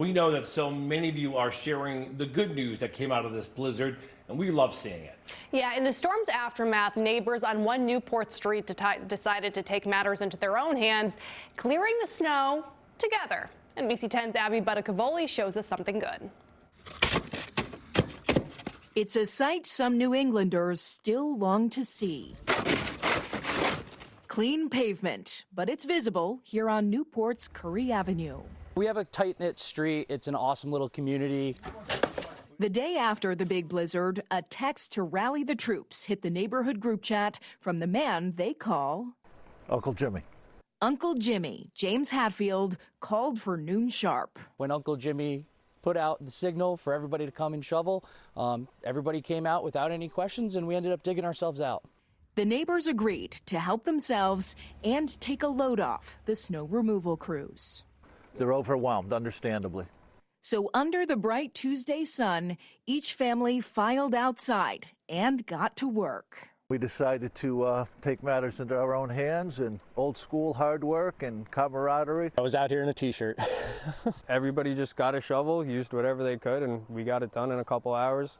We know that so many of you are sharing the good news that came out of this blizzard, and we love seeing it. Yeah, in the storm's aftermath, neighbors on one Newport street decided to take matters into their own hands, clearing the snow together. NBC 10's Abby Buttacavoli shows us something good. It's a sight some New Englanders still long to see. Clean pavement, but it's visible here on Newport's Curry Avenue. We have a tight-knit street. It's an awesome little community. The day after the big blizzard, a text to rally the troops hit the neighborhood group chat from the man they call Uncle Jimmy. Uncle Jimmy. James Hatfield called for noon sharp. When Uncle Jimmy put out the signal for everybody to come and shovel, everybody came out without any questions, and we ended up digging ourselves out. The neighbors agreed to help themselves and take a load off the snow removal crews. They're overwhelmed, understandably. So under the bright Tuesday sun, each family filed outside and got to work. We decided to take matters into our own hands, and old school hard work and camaraderie. I was out here in a t-shirt. Everybody just got a shovel, used whatever they could, and we got it done in a couple hours.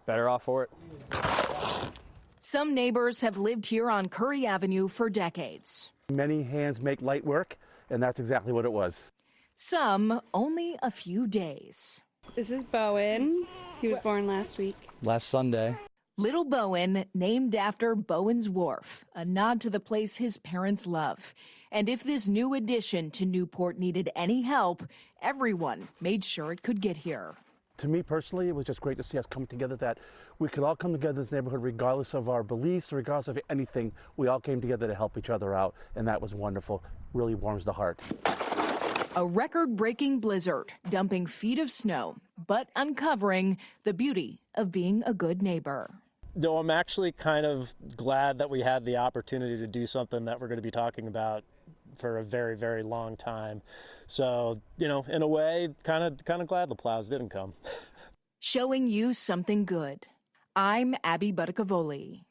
Better off for it. Some neighbors have lived here on Curry Avenue for decades. Many hands make light work, and that's exactly what it was. Some only a few days. This is Bowen. He was born last week. Last Sunday. Little Bowen, named after Bowen's Wharf, a nod to the place his parents love. And if this new addition to Newport needed any help, everyone made sure it could get here. To me personally, it was just great to see us come together, that we could all come together in this neighborhood regardless of our beliefs, regardless of anything. We all came together to help each other out, and that was wonderful. Really warms the heart. A record-breaking blizzard, dumping feet of snow, but uncovering the beauty of being a good neighbor. Though I'm actually kind of glad that we had the opportunity to do something that we're going to be talking about for a very, very long time. So, you know, in a way, kind of glad the plows didn't come. Showing you something good. I'm Abby Buttacavoli.